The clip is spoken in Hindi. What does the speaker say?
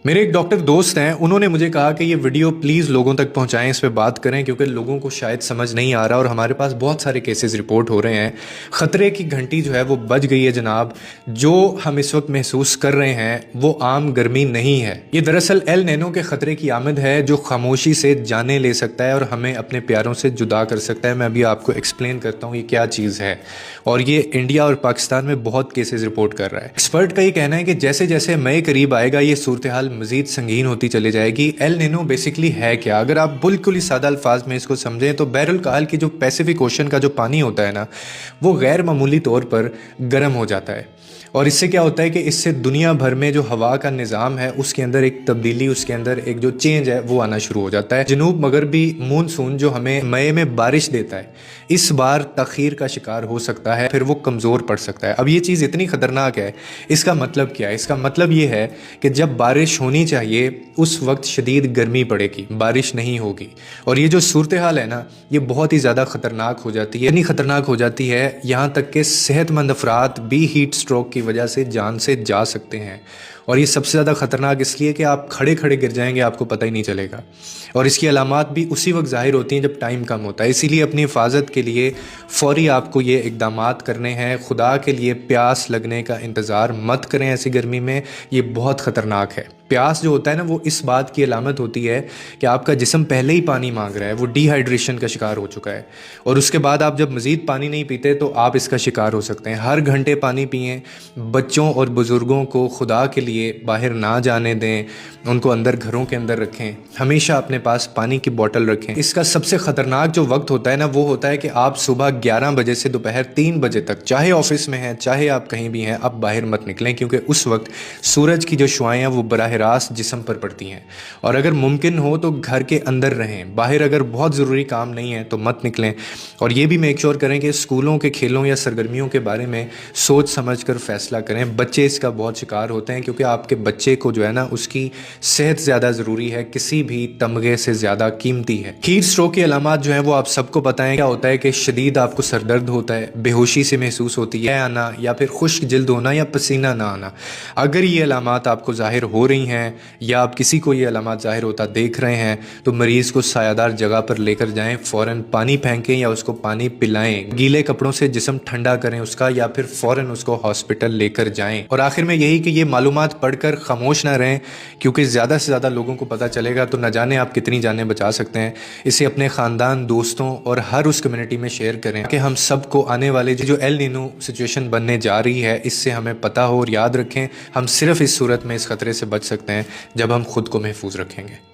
मेरे एक डॉक्टर दोस्त हैं, उन्होंने मुझे कहा कि ये वीडियो प्लीज़ लोगों तक पहुंचाएं, इस पे बात करें क्योंकि लोगों को शायद समझ नहीं आ रहा और हमारे पास बहुत सारे केसेस रिपोर्ट हो रहे हैं। ख़तरे की घंटी जो है वो बज गई है जनाब। जो हम इस वक्त महसूस कर रहे हैं वो आम गर्मी नहीं है, ये दरअसल एल नैनो के ख़तरे की आमद है जो खामोशी से जाने ले सकता है और हमें अपने प्यारों से जुदा कर सकता है। मैं अभी आपको एक्सप्लेन करता हूँ ये क्या चीज़ है, और ये इंडिया और पाकिस्तान में बहुत केसेस रिपोर्ट कर रहा है। एक्सपर्ट का ये कहना है कि जैसे जैसे मई करीब आएगा ये सूरत हाल मजीद संगीन होती चली जाएगी। एल निनो बेसिकली है क्या? अगर आप बिल्कुल ही सादा अल्फाज में इसको समझें तो बहरुल काल की जो पैसिफिक ओशन का जो पानी होता है ना, वो गैर मामूली तौर पर गर्म हो जाता है। और इससे क्या होता है कि इससे दुनिया भर में जो हवा का निज़ाम है उसके अंदर एक तब्दीली, उसके अंदर एक जो चेंज है वो आना शुरू हो जाता है। जनूब मगरबी मानसून जो हमें मई में बारिश देता है, इस बार तखीर का शिकार हो सकता है, फिर वो कमज़ोर पड़ सकता है। अब ये चीज़ इतनी ख़तरनाक है, इसका मतलब क्या है? इसका मतलब ये है कि जब बारिश होनी चाहिए उस वक्त शदीद गर्मी पड़ेगी, बारिश नहीं होगी। और ये जो सूरत हाल है ना, ये बहुत ही ज़्यादा ख़तरनाक हो जाती है। इतनी ख़तरनाक हो जाती है यहाँ तक कि सेहतमंद अफराद भी हीट स्ट्रोक की वजह से जान से जा सकते हैं। और ये सबसे ज़्यादा ख़तरनाक इसलिए कि आप खड़े खड़े गिर जाएंगे, आपको पता ही नहीं चलेगा। और इसकी अलामात भी उसी वक्त ज़ाहिर होती हैं जब टाइम कम होता है। इसीलिए अपनी हिफाजत के लिए फ़ौरी आपको ये इक़दामात करने हैं। खुदा के लिए प्यास लगने का इंतज़ार मत करें ऐसी गर्मी में, ये बहुत ख़तरनाक है। प्यास जो होता है ना, वो इस बात की अलामत होती है कि आपका जिस्म पहले ही पानी मांग रहा है, वो डिहाइड्रेशन का शिकार हो चुका है। और उसके बाद आप जब मज़ीद पानी नहीं पीते तो आप इसका शिकार हो सकते हैं। हर घंटे पानी पिएं। बच्चों और बुज़ुर्गों को खुदा के लिए बाहर ना जाने दें, उनको अंदर घरों के अंदर रखें। हमेशा अपने पास पानी की बोतल रखें। इसका सबसे ख़तरनाक जो वक्त होता है ना, वो होता है कि आप सुबह 11 बजे से दोपहर 3 बजे तक, चाहे ऑफिस में हैं चाहे आप कहीं भी हैं, आप बाहर मत निकलें, क्योंकि उस वक्त सूरज की जो शुआएँ हैं वो बराह रास्त जिस्म पर पड़ती हैं। और अगर मुमकिन हो तो घर के अंदर रहें, बाहर अगर बहुत ज़रूरी काम नहीं है तो मत निकलें। और ये भी मेक श्योर करें कि स्कूलों के खेलों या सरगर्मियों के बारे में सोच समझ कर फैसला करें। बच्चे इसका बहुत शिकार होते हैं, क्योंकि आपके बच्चे को जो है ना, उसकी सेहत ज़्यादा ज़रूरी है, किसी भी तमगे से ज़्यादा कीमती है। हीट स्ट्रोक की अलामात जो हैं वो आप सबको पता है। क्या होता है कि शदीद आपको सरदर्द होता है, बेहोशी से महसूस होती है आना, या फिर खुश्क जल्द होना या पसीना ना आना। अगर ये अलामात आपको ज़ाहिर हो रही हैं या आप किसी को ये अलामात ज़ाहिर होता देख रहे हैं तो मरीज़ को सायादार जगह पर लेकर जाएं। फ़ौरन पानी फेंकें या उसको पानी पिलाएं। गीले कपड़ों से जिस्म ठंडा करें उसका, या फिर फ़ौरन उसको हॉस्पिटल लेकर जाएं। और आखिर में यही कि ये मालूमात पढ़कर खामोश ना रहें, क्योंकि ज़्यादा से ज़्यादा लोगों को पता चलेगा तो न जाने आप कितनी जानें बचा सकते हैं। इसे अपने ख़ानदान, दोस्तों और हर उस कम्युनिटी में शेयर करें कि हम सबको आने वाले जो एल नीनो सिचुएशन बनने जा रही है इससे हमें पता हो। और याद रखें, हम सिर्फ इस सूरत में इस ख़तरे से बच सकते हैं जब हम खुद को महफूज रखेंगे।